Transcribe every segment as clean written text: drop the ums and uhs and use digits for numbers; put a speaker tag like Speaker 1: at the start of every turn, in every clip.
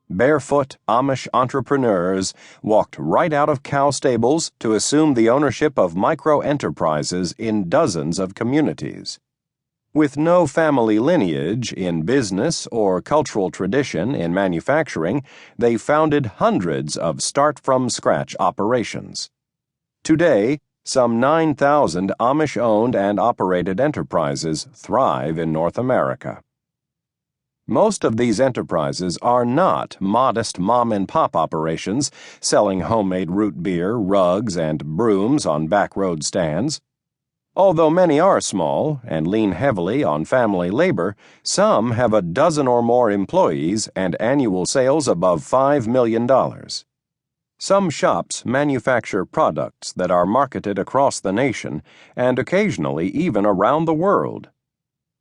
Speaker 1: Barefoot Amish entrepreneurs walked right out of cow stables to assume the ownership of micro-enterprises in dozens of communities. With no family lineage in business or cultural tradition in manufacturing, they founded hundreds of start-from-scratch operations. Today, some 9,000 Amish-owned and operated enterprises thrive in North America. Most of these enterprises are not modest mom-and-pop operations selling homemade root beer, rugs, and brooms on back road stands. Although many are small and lean heavily on family labor, some have a dozen or more employees and annual sales above $5 million. Some shops manufacture products that are marketed across the nation and occasionally even around the world.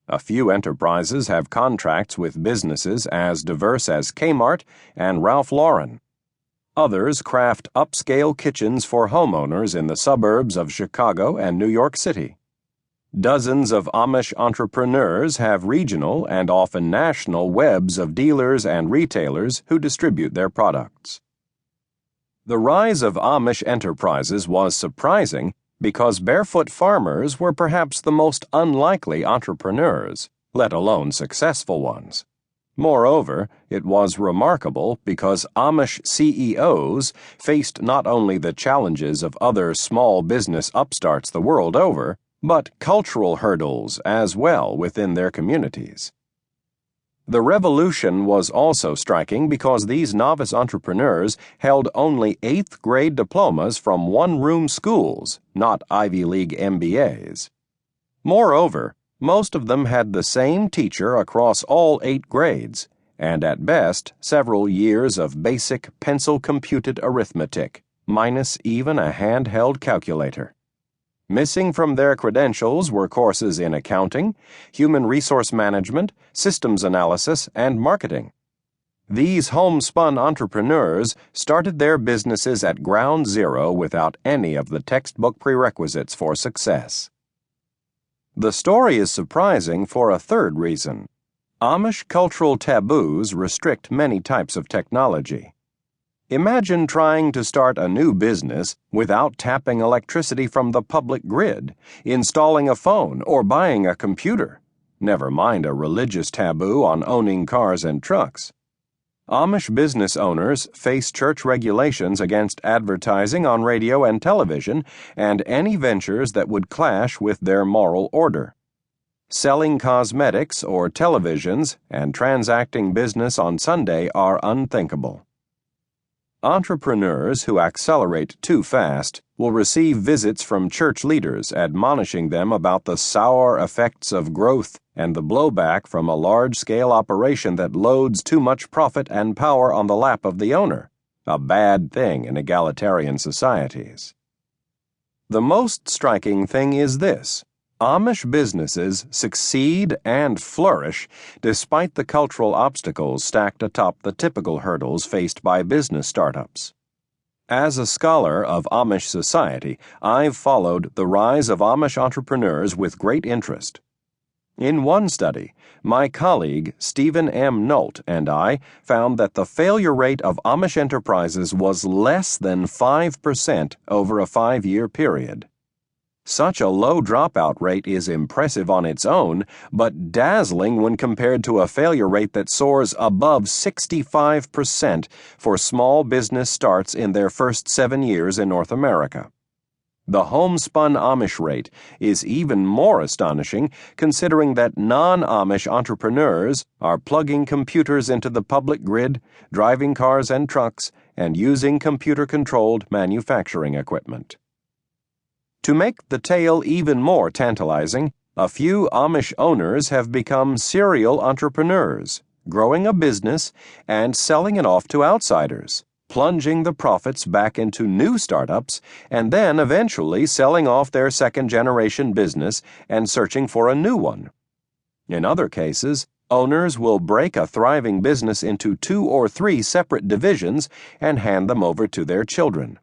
Speaker 1: A few enterprises have contracts with businesses as diverse as Kmart and Ralph Lauren. Others craft upscale kitchens for homeowners in the suburbs of Chicago and New York City. Dozens of Amish entrepreneurs have regional and often national webs of dealers and retailers who distribute their products. The rise of Amish enterprises was surprising because barefoot farmers were perhaps the most unlikely entrepreneurs, let alone successful ones. Moreover, it was remarkable because Amish CEOs faced not only the challenges of other small business upstarts the world over, but cultural hurdles as well within their communities. The revolution was also striking because these novice entrepreneurs held only 8th grade diplomas from one-room schools, not Ivy League MBAs. Moreover, most of them had the same teacher across all 8 grades, and at best several years of basic pencil-computed arithmetic, minus even a handheld calculator. Missing from their credentials were courses in accounting, human resource management, systems analysis, and marketing. These homespun entrepreneurs started their businesses at ground zero without any of the textbook prerequisites for success. The story is surprising for a third reason. Amish cultural taboos restrict many types of technology. Imagine trying to start a new business without tapping electricity from the public grid, installing a phone, or buying a computer. Never mind a religious taboo on owning cars and trucks. Amish business owners face church regulations against advertising on radio and television and any ventures that would clash with their moral order. Selling cosmetics or televisions and transacting business on Sunday are unthinkable. Entrepreneurs who accelerate too fast will receive visits from church leaders admonishing them about the sour effects of growth and the blowback from a large-scale operation that loads too much profit and power on the lap of the owner, a bad thing in egalitarian societies. The most striking thing is this. Amish businesses succeed and flourish despite the cultural obstacles stacked atop the typical hurdles faced by business startups. As a scholar of Amish society, I've followed the rise of Amish entrepreneurs with great interest. In one study, my colleague Stephen M. Nolt and I found that the failure rate of Amish enterprises was less than 5% over a 5-year period. Such a low dropout rate is impressive on its own, but dazzling when compared to a failure rate that soars above 65% for small business starts in their first 7 years in North America. The homespun Amish rate is even more astonishing considering that non-Amish entrepreneurs are plugging computers into the public grid, driving cars and trucks, and using computer-controlled manufacturing equipment. To make the tale even more tantalizing, a few Amish owners have become serial entrepreneurs, growing a business and selling it off to outsiders, plunging the profits back into new startups, and then eventually selling off their second-generation business and searching for a new one. In other cases, owners will break a thriving business into 2 or 3 separate divisions and hand them over to their children.